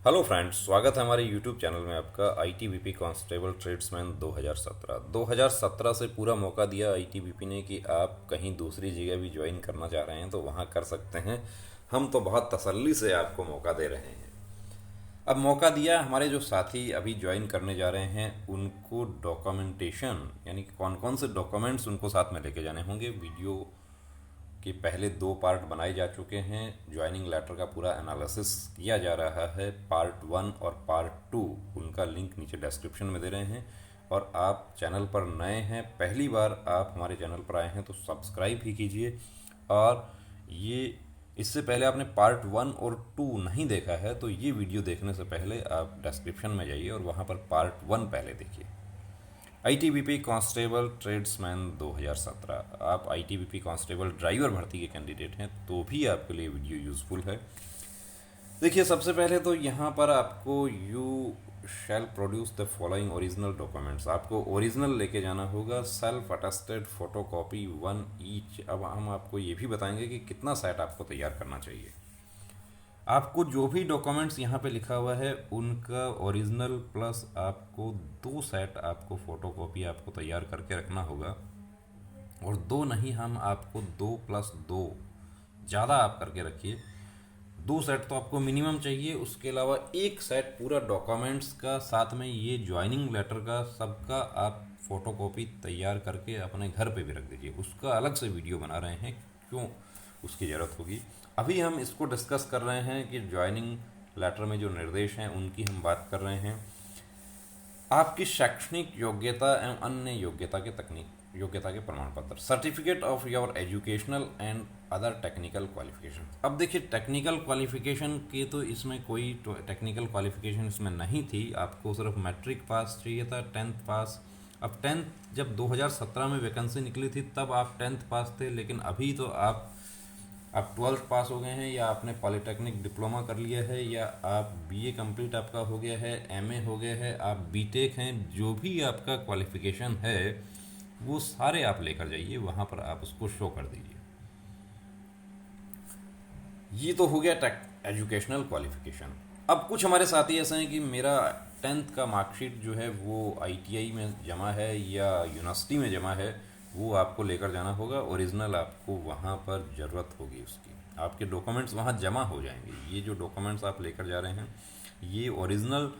Hello friends, स्वागत है हमारे यूट्यूब चैनल में आपका। आईटीबीपी कांस्टेबल ट्रेड्समैन 2017 से पूरा मौका दिया आईटीबीपी ने कि आप कहीं दूसरी जगह भी ज्वाइन करना चाह रहे हैं तो वहाँ कर सकते हैं। हम तो बहुत तसल्ली से आपको मौका दे रहे हैं। अब मौका दिया, हमारे जो साथी अभी ज्वाइन करने जा रहे हैं उनको डॉक्यूमेंटेशन यानी कि कौन कौन से डॉक्यूमेंट्स उनको साथ में लेके जाने होंगे। वीडियो कि पहले 2 पार्ट बनाए जा चुके हैं। ज्वाइनिंग लेटर का पूरा एनालिसिस किया जा रहा है। पार्ट 1 और पार्ट 2 उनका लिंक नीचे डिस्क्रिप्शन में दे रहे हैं। और आप चैनल पर नए हैं, पहली बार आप हमारे चैनल पर आए हैं तो सब्सक्राइब भी कीजिए। और ये इससे पहले आपने पार्ट 1 और 2 नहीं देखा है तो ये वीडियो देखने से पहले आप डिस्क्रिप्शन में जाइए और वहाँ पर पार्ट 1 पहले देखिए। ITBP constable tradesman 2017। आप आईटीबीपी कांस्टेबल ड्राइवर भर्ती के कैंडिडेट हैं तो भी आपके लिए वीडियो यूज़फुल है। देखिए, सबसे पहले तो यहाँ पर आपको you shall produce the following original documents, आपको ओरिजिनल लेके जाना होगा। Self attested photo copy 1 each. अब हम आपको ये भी बताएंगे कि कितना सेट आपको तैयार करना चाहिए। आपको जो भी डॉक्यूमेंट्स यहाँ पे लिखा हुआ है उनका ओरिजिनल प्लस आपको 2 सेट आपको फोटोकॉपी आपको तैयार करके रखना होगा। और 2 नहीं, हम आपको 2+2 ज़्यादा आप करके रखिए। 2 सेट तो आपको मिनिमम चाहिए। उसके अलावा 1 सेट पूरा डॉक्यूमेंट्स का, साथ में ये ज्वाइनिंग लेटर का, सबका आप फोटोकॉपी तैयार करके अपने घर पे भी रख दीजिए। उसका अलग से वीडियो बना रहे हैं, क्यों उसकी ज़रूरत होगी। अभी हम इसको डिस्कस कर रहे हैं कि ज्वाइनिंग लेटर में जो निर्देश हैं उनकी हम बात कर रहे हैं। आपकी शैक्षणिक योग्यता एवं अन्य योग्यता के प्रमाण पत्र, certificate of your educational and other technical qualification. अब देखिए, टेक्निकल क्वालिफिकेशन की तो इसमें कोई टेक्निकल क्वालिफिकेशन इसमें नहीं थी। आपको सिर्फ मैट्रिक पास चाहिए था, 10th पास। अब 10th जब 2017 में वैकेंसी निकली थी तब आप 10th पास थे, लेकिन अभी तो आप 12th पास हो गए हैं, या आपने पॉलिटेक्निक डिप्लोमा कर लिया है, या आप बीए कंप्लीट आपका हो गया है, एमए हो गया है, आप बीटेक हैं। जो भी आपका क्वालिफिकेशन है वो सारे आप लेकर जाइए, वहाँ पर आप उसको शो कर दीजिए। ये तो हो गया एजुकेशनल क्वालिफिकेशन। अब कुछ हमारे साथी ऐसे हैं कि मेरा 10th का मार्कशीट जो है वो आईटीआई में जमा है या यूनिवर्सिटी में जमा है, वो आपको लेकर जाना होगा। ओरिजिनल आपको वहाँ पर ज़रूरत होगी उसकी। आपके डॉक्यूमेंट्स वहाँ जमा हो जाएंगे। ये जो डॉक्यूमेंट्स आप लेकर जा रहे हैं ये ओरिजिनल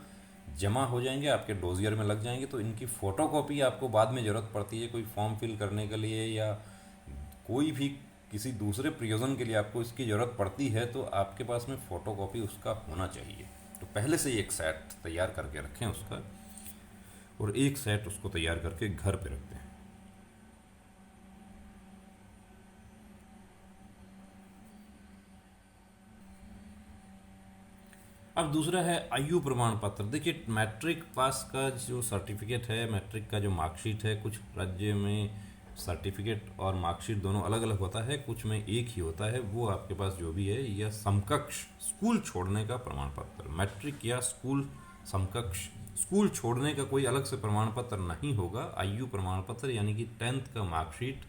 जमा हो जाएंगे, आपके डोजियर में लग जाएंगे। तो इनकी फ़ोटोकॉपी आपको बाद में ज़रूरत पड़ती है, कोई फॉर्म फिल करने के लिए या कोई भी किसी दूसरे प्रयोजन के लिए आपको इसकी ज़रूरत पड़ती है, तो आपके पास में फ़ोटोकॉपी उसका होना चाहिए। तो पहले से ही 1 सेट तैयार करके रखें उसका, और 1 सेट उसको तैयार करके घर पे रखते हैं। अब दूसरा है आयु प्रमाण पत्र। देखिए, मैट्रिक पास का जो सर्टिफिकेट है, मैट्रिक का जो मार्कशीट है, कुछ राज्य में सर्टिफिकेट और मार्कशीट दोनों अलग अलग होता है, कुछ में एक ही होता है। वो आपके पास जो भी है, या समकक्ष स्कूल छोड़ने का प्रमाण पत्र, मैट्रिक या स्कूल समकक्ष स्कूल छोड़ने का कोई अलग से प्रमाण पत्र नहीं होगा। आयु प्रमाण पत्र यानी कि 10th का मार्कशीट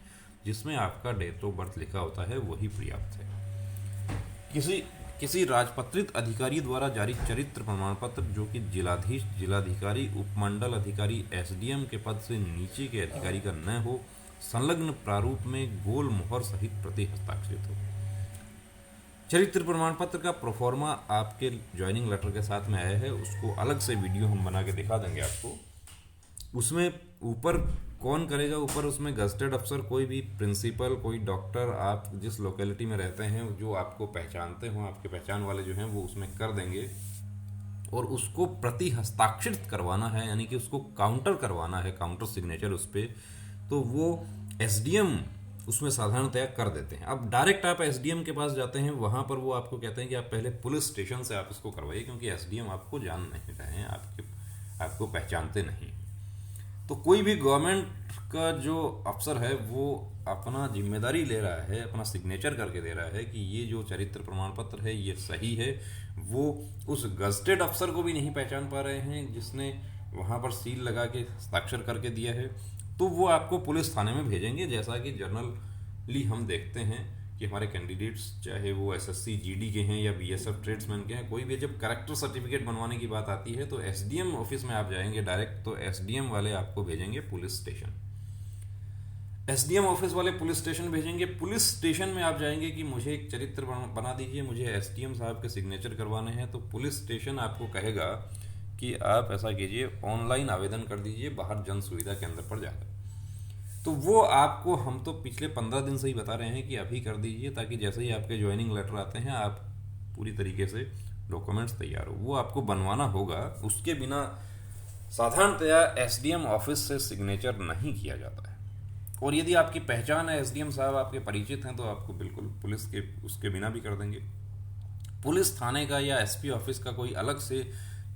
जिसमें आपका डेट ऑफ बर्थ लिखा होता है वही पर्याप्त है। किसी किसी राजपत्रित अधिकारी द्वारा जारी चरित्र प्रमाण पत्र, जो कि जिलाधीश, जिलाधिकारी, उपमंडल अधिकारी, एसडीएम के पद से नीचे के अधिकारी का न हो, संलग्न प्रारूप में गोल मोहर सहित प्रति हस्ताक्षरित हो। चरित्र प्रमाण पत्र का प्रोफॉर्मा आपके ज्वाइनिंग लेटर के साथ में आया है, उसको अलग से वीडियो हम बना के दिखा देंगे आपको। उसमें ऊपर कौन करेगा, ऊपर उसमें गजटेड अफसर, कोई भी प्रिंसिपल, कोई डॉक्टर, आप जिस लोकेलिटी में रहते हैं, जो आपको पहचानते हो, आपके पहचान वाले जो हैं वो उसमें कर देंगे। और उसको प्रति हस्ताक्षरित करवाना है, यानी कि उसको काउंटर करवाना है, काउंटर सिग्नेचर उस पर। तो वो एसडीएम उसमें साधारणतया कर देते हैं। अब डायरेक्ट आप एसडीएम के पास जाते हैं, वहाँ पर वो आपको कहते हैं कि आप पहले पुलिस स्टेशन से आप इसको करवाइए, क्योंकि एसडीएम आपको जान नहीं रहे हैं, आपको पहचानते नहीं। तो कोई भी गवर्नमेंट का जो अफसर है वो अपना जिम्मेदारी ले रहा है, अपना सिग्नेचर करके दे रहा है कि ये जो चरित्र प्रमाण पत्र है ये सही है। वो उस गजटेड अफसर को भी नहीं पहचान पा रहे हैं जिसने वहाँ पर सील लगा के हस्ताक्षर करके दिया है, तो वो आपको पुलिस थाने में भेजेंगे। जैसा कि जनरली हम देखते हैं कि हमारे कैंडिडेट्स चाहे वो एसएससी जीडी के हैं या बीएसएफ ट्रेड्समैन के हैं, कोई भी जब करेक्टर सर्टिफिकेट बनवाने की बात आती है तो एसडीएम ऑफिस में आप जाएंगे डायरेक्ट, तो एसडीएम वाले आपको भेजेंगे पुलिस स्टेशन। एसडीएम ऑफिस वाले पुलिस स्टेशन भेजेंगे। पुलिस स्टेशन में आप जाएंगे कि मुझे एक चरित्र बना दीजिए, मुझे एसडीएम साहब के सिग्नेचर करवाने हैं, तो पुलिस स्टेशन आपको कहेगा कि आप ऐसा कीजिए, ऑनलाइन आवेदन कर दीजिए बाहर जन सुविधा केंद्र पर जाकर। तो वो आपको, हम तो पिछले 15 दिन से ही बता रहे हैं कि अभी कर दीजिए, ताकि जैसे ही आपके ज्वाइनिंग लेटर आते हैं आप पूरी तरीके से डॉक्यूमेंट्स तैयार हो। वो आपको बनवाना होगा, उसके बिना साधारणतया एसडीएम ऑफिस से सिग्नेचर नहीं किया जाता है। और यदि आपकी पहचान है, एसडीएम साहब आपके परिचित हैं, तो आपको बिल्कुल पुलिस के उसके बिना भी कर देंगे। पुलिस थाने का या एसपी ऑफिस का कोई अलग से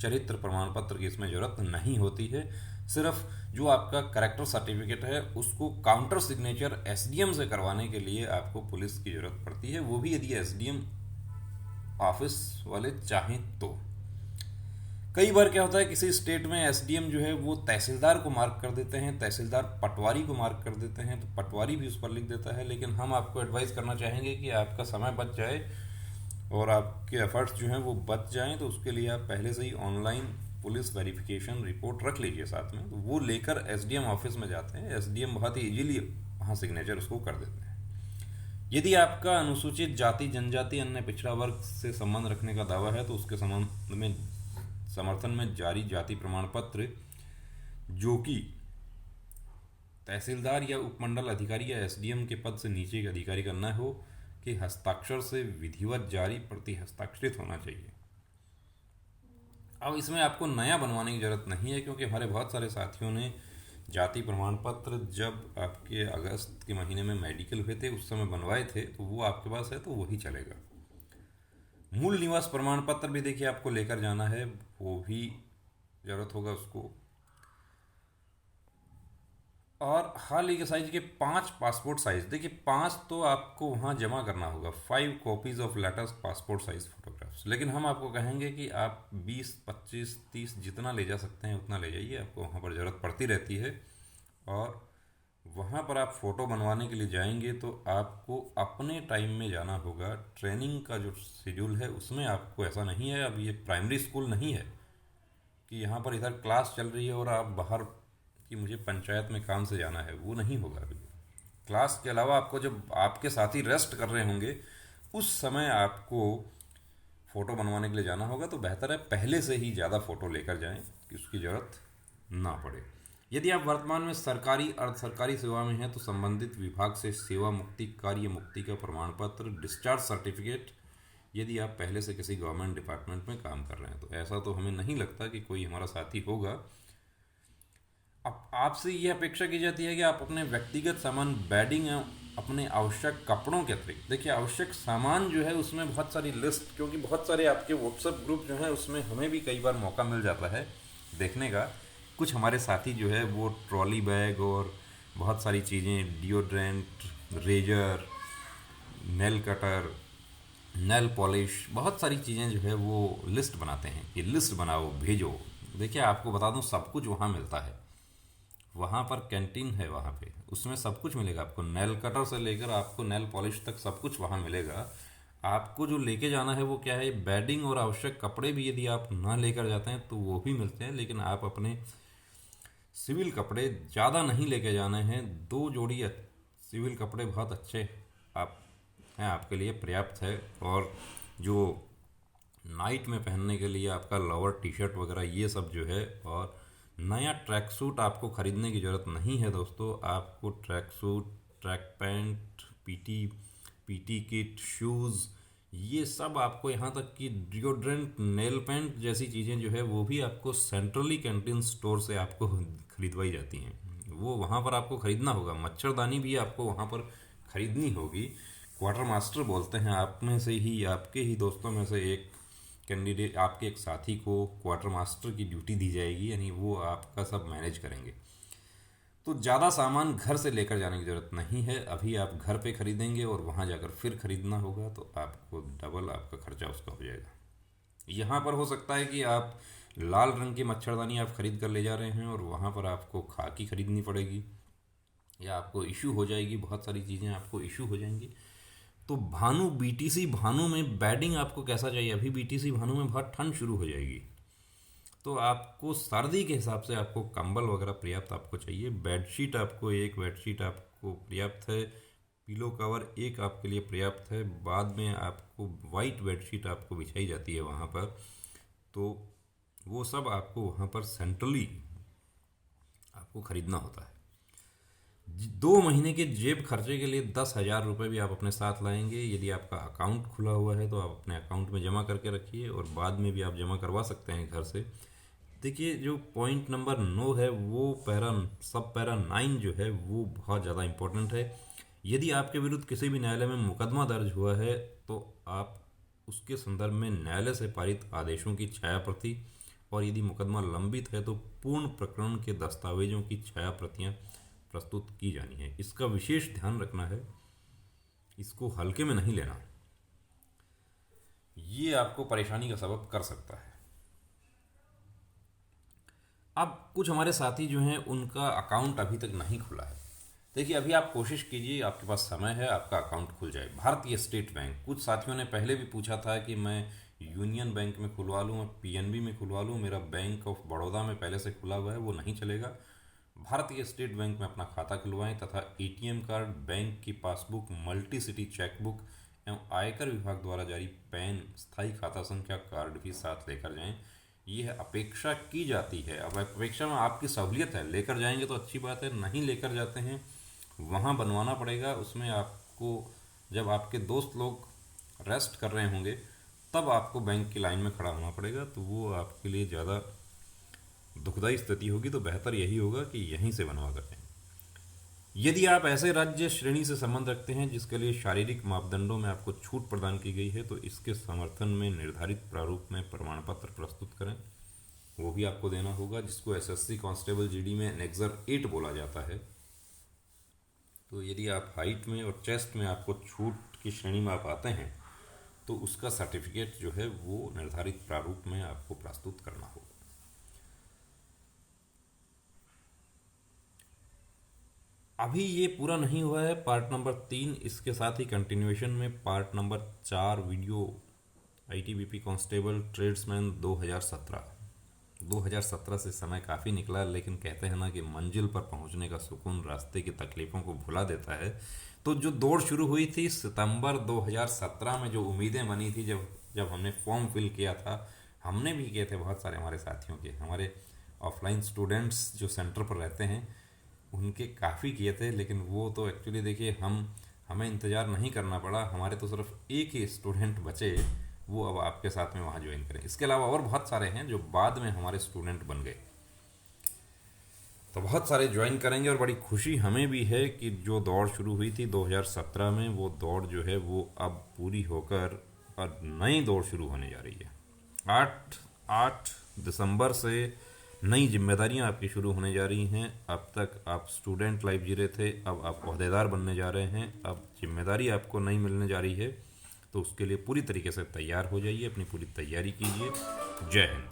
चरित्र प्रमाण पत्र की इसमें जरूरत नहीं होती है। सिर्फ जो आपका करेक्टर सर्टिफिकेट है उसको काउंटर सिग्नेचर एसडीएम से करवाने के लिए आपको पुलिस की जरूरत पड़ती है, वो भी यदि एसडीएम ऑफिस वाले चाहें तो। कई बार क्या होता है, किसी स्टेट में एसडीएम जो है वो तहसीलदार को मार्क कर देते हैं, तहसीलदार पटवारी को मार्क कर देते हैं, तो पटवारी भी उस पर लिख देता है। लेकिन हम आपको एडवाइस करना चाहेंगे कि आपका समय बच जाए और आपके एफर्ट्स जो हैं वो बच जाएं, तो उसके लिए आप पहले से ही ऑनलाइन पुलिस वेरिफिकेशन रिपोर्ट रख लीजिए साथ में, तो वो लेकर एसडीएम ऑफिस में जाते हैं। एसडीएम बहुत ही इजीली वहाँ सिग्नेचर उसको कर देते हैं। यदि आपका अनुसूचित जाति जनजाति अन्य पिछड़ा वर्ग से संबंध रखने का दावा है, तो उसके संबंध में समर्थन में जारी जाति प्रमाण पत्र, जो कि तहसीलदार या उपमंडल अधिकारी या एसडीएम के पद से नीचे के अधिकारी का न हो, कि हस्ताक्षर से विधिवत जारी प्रति हस्ताक्षरित होना चाहिए। अब इसमें आपको नया बनवाने की जरूरत नहीं है, क्योंकि हमारे बहुत सारे साथियों ने जाति प्रमाण पत्र जब आपके अगस्त के महीने में मेडिकल हुए थे उस समय बनवाए थे, तो वो आपके पास है तो वही चलेगा। मूल निवास प्रमाण पत्र भी देखिए आपको लेकर जाना है, वो भी जरूरत होगा उसको। और हाल ही के साइज के 5 पासपोर्ट साइज, देखिए 5 तो आपको वहाँ जमा करना होगा, 5 copies of latest passport size photographs. लेकिन हम आपको कहेंगे कि आप 20, 25, 30 जितना ले जा सकते हैं उतना ले जाइए, आपको वहाँ पर ज़रूरत पड़ती रहती है। और वहाँ पर आप फ़ोटो बनवाने के लिए जाएंगे तो आपको अपने टाइम में जाना होगा। ट्रेनिंग का जो शेड्यूल है उसमें आपको ऐसा नहीं है, अब ये प्राइमरी स्कूल नहीं है कि यहाँ पर इधर क्लास चल रही है और आप बाहर कि मुझे पंचायत में काम से जाना है, वो नहीं होगा। अभी क्लास के अलावा आपको जब आपके साथी रेस्ट कर रहे होंगे उस समय आपको फ़ोटो बनवाने के लिए जाना होगा, तो बेहतर है पहले से ही ज़्यादा फ़ोटो लेकर जाएं कि उसकी ज़रूरत ना पड़े। यदि आप वर्तमान में सरकारी अर्ध सरकारी सेवा में हैं, तो संबंधित विभाग से सेवा मुक्ति, कार्य मुक्ति का प्रमाण पत्र, डिस्चार्ज सर्टिफिकेट, यदि आप पहले से किसी गवर्नमेंट डिपार्टमेंट में काम कर रहे हैं, तो ऐसा तो हमें नहीं लगता कि कोई हमारा साथी होगा। अब आपसे यह अपेक्षा की जाती है कि आप अपने व्यक्तिगत सामान, बेडिंग, अपने आवश्यक कपड़ों के अतिरिक्त, देखिए आवश्यक सामान जो है उसमें बहुत सारी लिस्ट, क्योंकि बहुत सारे आपके व्हाट्सएप ग्रुप जो है उसमें हमें भी कई बार मौका मिल जाता है देखने का। कुछ हमारे साथी जो है वो ट्रॉली बैग और बहुत सारी चीज़ें, deodorant, razor, nail cutter, nail polish, बहुत सारी चीज़ें जो है वो लिस्ट बनाते हैं कि लिस्ट बनाओ भेजो। देखिए आपको बता दूं सब कुछ वहाँ मिलता है, वहाँ पर कैंटीन है, वहाँ पे उसमें सब कुछ मिलेगा आपको, नेल कटर से लेकर आपको नेल पॉलिश तक सब कुछ वहाँ मिलेगा। आपको जो लेके जाना है वो क्या है, बेडिंग और आवश्यक कपड़े भी यदि आप ना लेकर जाते हैं तो वो भी मिलते हैं, लेकिन आप अपने सिविल कपड़े ज़्यादा नहीं लेके जाने हैं। 2 जोड़ी सिविल कपड़े बहुत अच्छे आप हैं, आपके लिए पर्याप्त है। और जो नाइट में पहनने के लिए आपका लोअर टी शर्ट वगैरह ये सब जो है, और नया ट्रैक सूट आपको ख़रीदने की ज़रूरत नहीं है दोस्तों। आपको track suit, track pant, PT kit, shoes, ये सब आपको, यहाँ तक कि डिओड्रेंट, नेल पेंट जैसी चीज़ें जो है वो भी आपको सेंट्रली कैंटीन स्टोर से आपको खरीदवाई जाती हैं, वो वहाँ पर आपको ख़रीदना होगा। मच्छरदानी भी आपको वहाँ पर ख़रीदनी होगी। क्वार्टर मास्टर बोलते हैं, आप में से ही, आपके ही दोस्तों में से एक कैंडिडेट, आपके एक साथी को क्वार्टर मास्टर की ड्यूटी दी जाएगी, यानी वो आपका सब मैनेज करेंगे। तो ज़्यादा सामान घर से लेकर जाने की ज़रूरत नहीं है। अभी आप घर पे ख़रीदेंगे और वहाँ जाकर फिर ख़रीदना होगा, तो आपको डबल आपका खर्चा उसका हो जाएगा। यहाँ पर हो सकता है कि आप लाल रंग की मच्छरदानी आप ख़रीद कर ले जा रहे हैं और वहाँ पर आपको खाकी ख़रीदनी पड़ेगी, या आपको इशू हो जाएगी, बहुत सारी चीज़ें आपको इशू हो जाएंगी। तो भानु बीटीसी भानु में बेडिंग आपको कैसा चाहिए? अभी बीटीसी भानु में बहुत ठंड शुरू हो जाएगी, तो आपको सर्दी के हिसाब से आपको कंबल वगैरह पर्याप्त आपको चाहिए। बेडशीट आपको एक बेडशीट आपको पर्याप्त है, पिलो कवर एक आपके लिए पर्याप्त है। बाद में आपको वाइट बेडशीट आपको बिछाई जाती है वहाँ पर, तो वो सब आपको वहाँ पर सेंट्रली आपको खरीदना होता है। 2 महीने के जेब खर्चे के लिए 10,000 रुपये भी आप अपने साथ लाएंगे। यदि आपका अकाउंट खुला हुआ है तो आप अपने अकाउंट में जमा करके रखिए, और बाद में भी आप जमा करवा सकते हैं घर से। देखिए, जो पॉइंट नंबर 9 है वो सब पैरा 9 जो है वो बहुत ज़्यादा इम्पोर्टेंट है। यदि आपके विरुद्ध किसी भी न्यायालय में मुकदमा दर्ज हुआ है तो आप उसके संदर्भ में न्यायालय से पारित आदेशों की छाया प्रति, और यदि मुकदमा लंबित है तो पूर्ण प्रकरण के दस्तावेजों की छाया प्रतियाँ प्रस्तुत की जानी है। इसका विशेष ध्यान रखना है, इसको हल्के में नहीं लेना, ये आपको परेशानी का सबब कर सकता है। अब कुछ हमारे साथी जो हैं उनका अकाउंट अभी तक नहीं खुला है। देखिए, अभी आप कोशिश कीजिए, आपके पास समय है, आपका अकाउंट खुल जाए। भारतीय स्टेट बैंक, कुछ साथियों ने पहले भी पूछा था कि मैं यूनियन बैंक में खुलवा लूँ, मैं पीएनबी में खुलवा लूँ, मेरा बैंक ऑफ बड़ौदा में पहले से खुला हुआ है, वो नहीं चलेगा। भारतीय स्टेट बैंक में अपना खाता खुलवाएं तथा एटीएम कार्ड, बैंक की पासबुक, मल्टी सिटी चेकबुक एवं आयकर विभाग द्वारा जारी पैन, स्थायी खाता संख्या कार्ड भी साथ लेकर जाएं। यह अपेक्षा की जाती है। अब अपेक्षा में आपकी सहूलियत है, लेकर जाएंगे तो अच्छी बात है, नहीं लेकर जाते हैं वहाँ बनवाना पड़ेगा। उसमें आपको, जब आपके दोस्त लोग रेस्ट कर रहे होंगे तब आपको बैंक की लाइन में खड़ा होना पड़ेगा, तो वो आपके लिए ज़्यादा दुखदायी स्थिति होगी। तो बेहतर यही होगा कि यहीं से बनवा कर जाएं। यदि आप ऐसे राज्य श्रेणी से संबंध रखते हैं जिसके लिए शारीरिक मापदंडों में आपको छूट प्रदान की गई है, तो इसके समर्थन में निर्धारित प्रारूप में प्रमाण पत्र प्रस्तुत करें, वो भी आपको देना होगा, जिसको एसएससी कांस्टेबल जीडी में एनेक्सर 8 बोला जाता है। तो यदि आप हाइट में और चेस्ट में आपको छूट की श्रेणी में आप आते हैं तो उसका सर्टिफिकेट जो है वो निर्धारित प्रारूप में आपको प्रस्तुत करना होगा। अभी ये पूरा नहीं हुआ है पार्ट नंबर 3, इसके साथ ही कंटिन्यूएशन में part number 4 video ITBP constable tradesman 2017 से समय काफ़ी निकला, लेकिन कहते हैं ना कि मंजिल पर पहुंचने का सुकून रास्ते की तकलीफ़ों को भुला देता है। तो जो दौड़ शुरू हुई थी सितंबर 2017 में, जो उम्मीदें बनी थी, जब हमने फॉर्म फिल किया था, हमने भी किए थे, बहुत सारे हमारे साथियों के, हमारे ऑफलाइन स्टूडेंट्स जो सेंटर पर रहते हैं उनके काफ़ी किए थे, लेकिन वो तो एक्चुअली देखिए हमें इंतज़ार नहीं करना पड़ा, हमारे तो सिर्फ एक ही स्टूडेंट बचे, वो अब आपके साथ में वहाँ ज्वाइन करें। इसके अलावा और बहुत सारे हैं जो बाद में हमारे स्टूडेंट बन गए, तो बहुत सारे ज्वाइन करेंगे। और बड़ी खुशी हमें भी है कि जो दौड़ शुरू हुई थी 2017 में, वो दौड़ जो है वो अब पूरी होकर और नई दौड़ शुरू होने जा रही है। 8 दिसंबर से नई जिम्मेदारियां आपकी शुरू होने जा रही हैं। अब तक आप स्टूडेंट लाइफ जी रहे थे, अब आप ओहदेदार बनने जा रहे हैं, अब जिम्मेदारी आपको नई मिलने जा रही है, तो उसके लिए पूरी तरीके से तैयार हो जाइए, अपनी पूरी तैयारी कीजिए। जय हिंद।